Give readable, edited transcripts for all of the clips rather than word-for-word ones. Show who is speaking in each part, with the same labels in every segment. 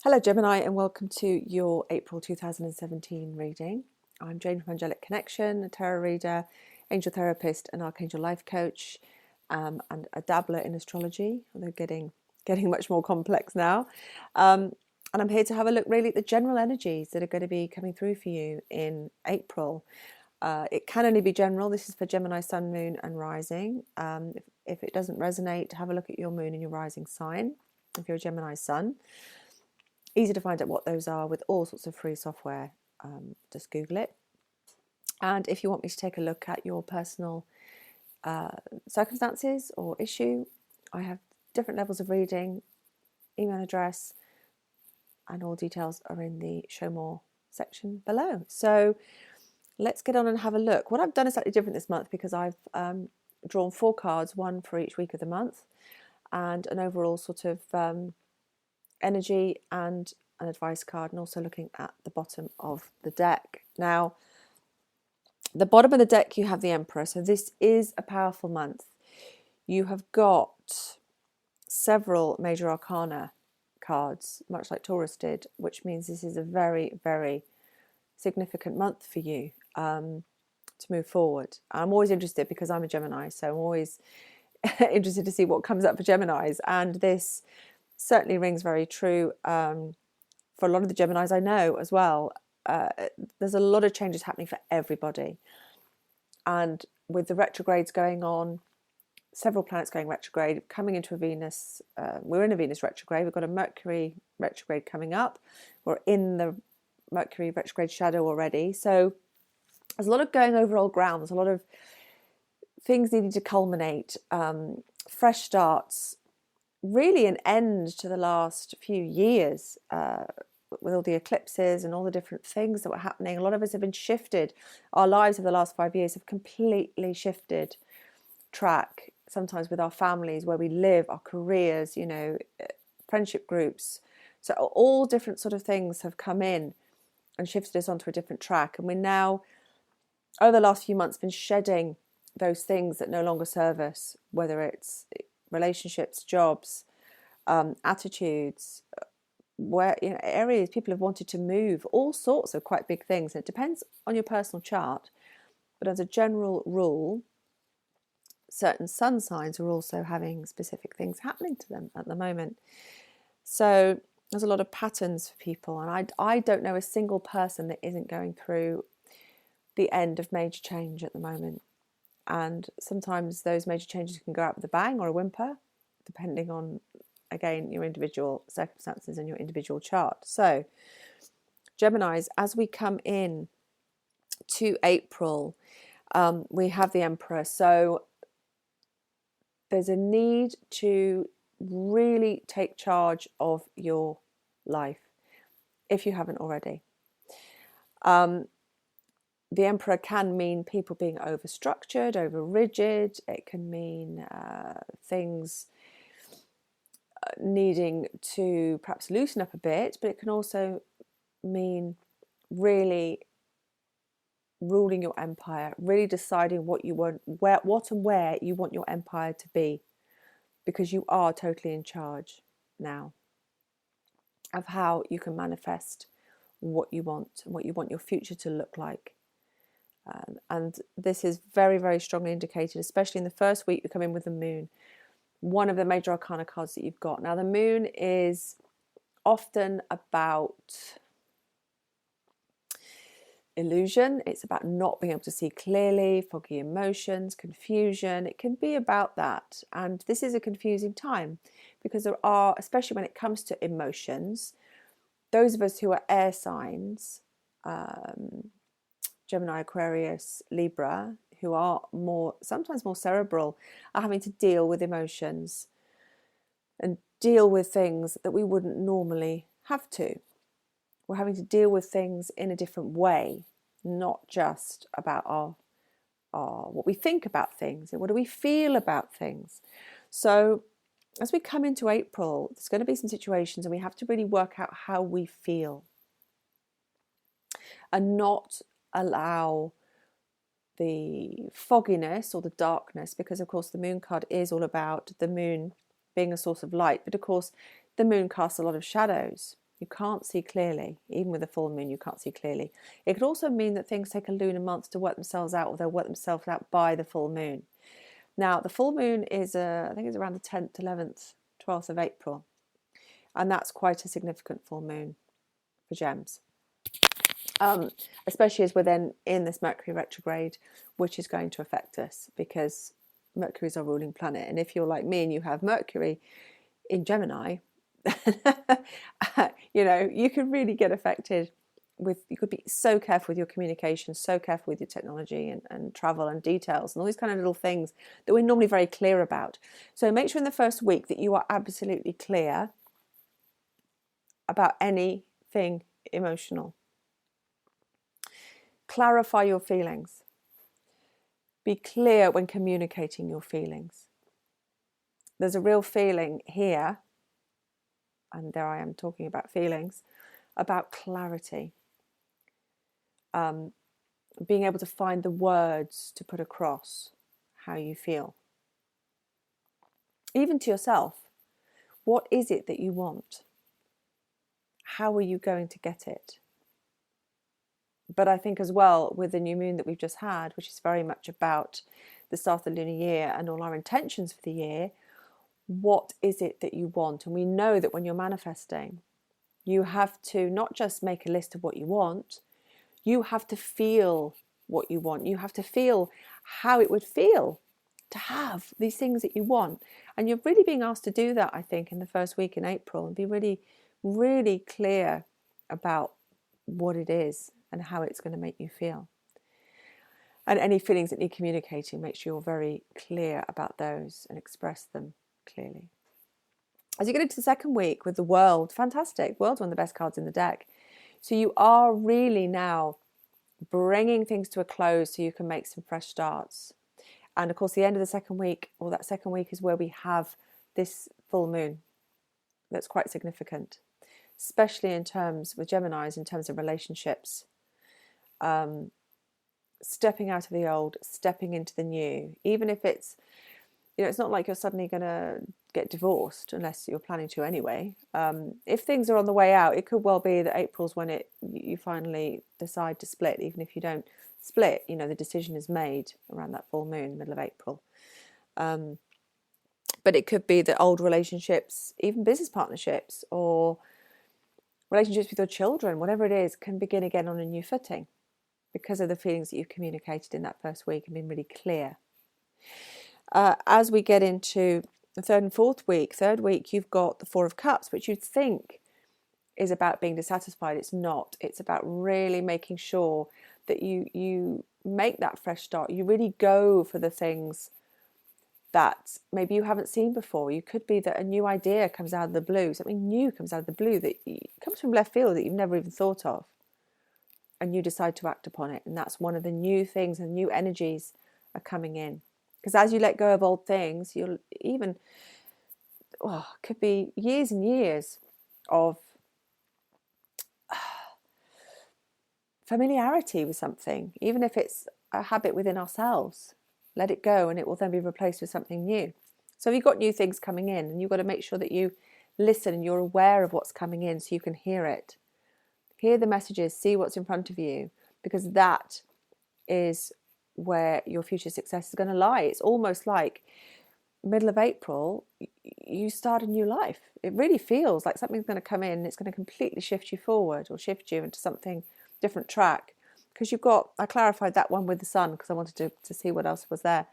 Speaker 1: Hello Gemini, and welcome to your April 2017 reading. I'm Jane from Angelic Connection, a tarot reader, angel therapist and Archangel Life Coach, and a dabbler in astrology, although getting much more complex now. And I'm here to have a look really at the general energies that are going to be coming through for you in April. It can only be general. This is for Gemini, Sun, Moon and Rising. If it doesn't resonate, have a look at your Moon and your Rising sign if you're a Gemini Sun. Easy to find out what those are with all sorts of free software. Just Google it. And if you want me to take a look at your personal circumstances or issue, I have different levels of reading, email address, and all details are in the show more section below. So let's get on and have a look. What I've done is slightly different this month because I've drawn 4 cards, one for each week of the month, and an overall sort of energy and an advice card, and also looking at the bottom of the deck. Now, the bottom of the deck you have the Emperor, so this is a powerful month. You have got several major arcana cards, much like Taurus did, which means this is a very, very significant month for you to move forward. I'm always interested because I'm a Gemini, so I'm always interested to see what comes up for Geminis, and this certainly rings very true for a lot of the Geminis I know as well. There's a lot of changes happening for everybody, and with the retrogrades going on, several planets going retrograde, coming into a Venus, we're in a Venus retrograde, we've got a Mercury retrograde coming up, we're in the Mercury retrograde shadow already, so there's a lot of going over old ground, there's a lot of things needing to culminate, fresh starts, really an end to the last few years with all the eclipses and all the different things that were happening. A lot of us have been shifted. Our lives of the last 5 years have completely shifted track, sometimes with our families, where we live, our careers, you know, friendship groups. So all different sort of things have come in and shifted us onto a different track. And we're now, over the last few months, been shedding those things that no longer serve us, whether it's relationships, jobs, attitudes, where, you know, areas people have wanted to move, all sorts of quite big things. And it depends on your personal chart, but as a general rule, certain sun signs are also having specific things happening to them at the moment. So there's a lot of patterns for people, and I don't know a single person that isn't going through the end of major change at the moment. And sometimes those major changes can go out with a bang or a whimper, depending on, again, your individual circumstances and your individual chart. So, Geminis, as we come in to April, we have the Emperor. So there's a need to really take charge of your life, if you haven't already. The Emperor can mean people being over-structured, over-rigid. It can mean things needing to perhaps loosen up a bit, but it can also mean really ruling your empire, really deciding what you want, what and where you want your empire to be, because you are totally in charge now of how you can manifest what you want and what you want your future to look like. And this is very, very strongly indicated, especially in the first week you come in with the Moon, one of the major arcana cards that you've got. Now, the Moon is often about illusion. It's about not being able to see clearly, foggy emotions, confusion. It can be about that. And this is a confusing time because there are, especially when it comes to emotions, those of us who are air signs, Gemini, Aquarius, Libra, who are sometimes more cerebral, are having to deal with emotions and deal with things that we wouldn't normally have to. We're having to deal with things in a different way, not just about our what we think about things and what do we feel about things. So as we come into April, there's going to be some situations and we have to really work out how we feel and not allow the fogginess or the darkness, because of course the Moon card is all about the Moon being a source of light, but of course the Moon casts a lot of shadows. You can't see clearly. Even with a full moon, you can't see clearly. It could also mean that things take a lunar month to work themselves out, or they'll work themselves out by the full moon. Now, the full moon is, I think it's around the 10th, 11th, 12th of April. And that's quite a significant full moon for gems. Especially as we're then in this Mercury retrograde, which is going to affect us because Mercury is our ruling planet. And if you're like me and you have Mercury in Gemini, you know, you can really get affected with, you could be so careful with your communication, so careful with your technology and travel and details and all these kind of little things that we're normally very clear about. So make sure in the first week that you are absolutely clear about anything emotional. Clarify your feelings. Be clear when communicating your feelings. There's a real feeling here, and there I am talking about feelings, about clarity. Being able to find the words to put across how you feel. Even to yourself. What is it that you want? How are you going to get it? But I think as well, with the new moon that we've just had, which is very much about the start of the lunar year and all our intentions for the year, what is it that you want? And we know that when you're manifesting, you have to not just make a list of what you want, you have to feel what you want. You have to feel how it would feel to have these things that you want. And you're really being asked to do that, I think, in the first week in April, and be really, really clear about what it is and how it's going to make you feel. And any feelings that need communicating, make sure you're very clear about those and express them clearly. As you get into the second week with the World, fantastic. World's one of the best cards in the deck. So you are really now bringing things to a close so you can make some fresh starts. And of course, the end of the second week, or that second week, is where we have this full moon. That's quite significant, especially in terms with Geminis, in terms of relationships. Stepping out of the old, stepping into the new, even if it's, you know, it's not like you're suddenly going to get divorced unless you're planning to anyway. If things are on the way out, it could well be that April's when you finally decide to split. Even if you don't split, you know, the decision is made around that full moon, middle of April. But it could be that old relationships, even business partnerships or relationships with your children, whatever it is, can begin again on a new footing because of the feelings that you've communicated in that first week and been really clear. As we get into the third and fourth week, third week, you've got the Four of Cups, which you'd think is about being dissatisfied. It's not. It's about really making sure that you make that fresh start. You really go for the things that maybe you haven't seen before. You could be that a new idea comes out of the blue, something new comes out of the blue that comes from left field that you've never even thought of, and you decide to act upon it. And that's one of the new things, and new energies are coming in. Because as you let go of old things, you'll even, could be years and years of familiarity with something, even if it's a habit within ourselves. Let it go and it will then be replaced with something new. So you've got new things coming in, and you've got to make sure that you listen and you're aware of what's coming in so you can hear it. Hear the messages, see what's in front of you, because that is where your future success is going to lie. It's almost like middle of April, you start a new life. It really feels like something's going to come in and it's going to completely shift you forward or shift you into something different track. Because you've got, I clarified that one with the Sun because I wanted to see what else was there.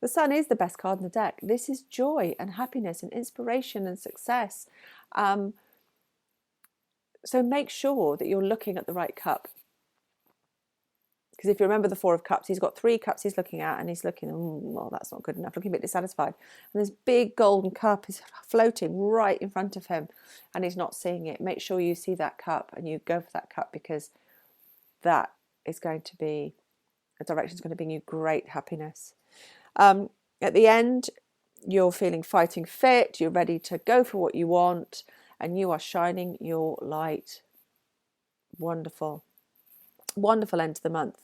Speaker 1: The Sun is the best card in the deck. This is joy and happiness and inspiration and success. So make sure that you're looking at the right cup. Because if you remember the Four of Cups, he's got 3 cups he's looking at, and he's looking, well, that's not good enough, looking a bit dissatisfied. And this big golden cup is floating right in front of him, and he's not seeing it. Make sure you see that cup and you go for that cup, because that is going to be, a direction is going to bring you great happiness. At the end, you're feeling fighting fit, you're ready to go for what you want, and you are shining your light. Wonderful. Wonderful end to the month.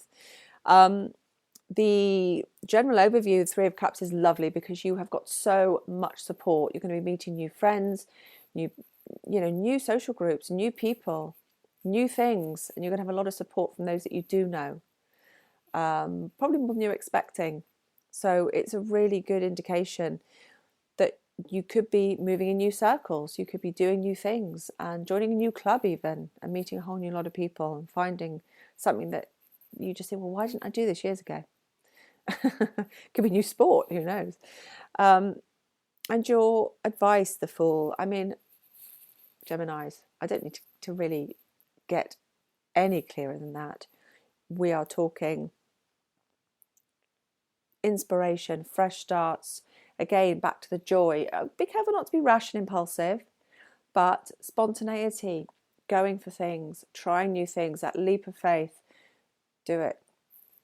Speaker 1: The general overview of 3 of Cups is lovely because you have got so much support. You're going to be meeting new friends, new new social groups, new people, new things, and you're going to have a lot of support from those that you do know, probably more than you're expecting. So it's a really good indication that you could be moving in new circles, you could be doing new things and joining a new club even, and meeting a whole new lot of people and finding something that you just think, well, why didn't I do this years ago? Could be new sport, who knows? And your advice, the Fool, I mean, Geminis, I don't need to really get any clearer than that. We are talking inspiration, fresh starts, again, back to the joy. Be careful not to be rash and impulsive, but spontaneity, going for things, trying new things, that leap of faith, do it.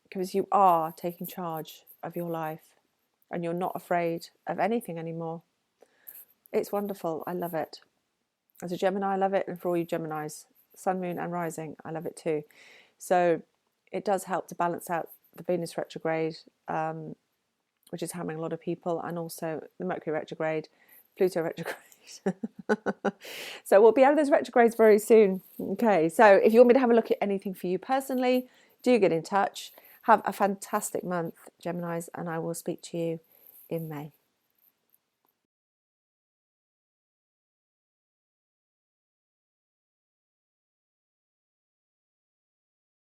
Speaker 1: Because you are taking charge of your life and you're not afraid of anything anymore. It's wonderful. I love it. As a Gemini, I love it. And for all you Geminis, Sun, Moon and Rising, I love it too. So it does help to balance out the Venus retrograde, which is hammering a lot of people, and also the Mercury retrograde, Pluto retrograde. So we'll be out of those retrogrades very soon. Okay, so if you want me to have a look at anything for you personally, do get in touch. Have a fantastic month, Geminis, and I will speak to you in May.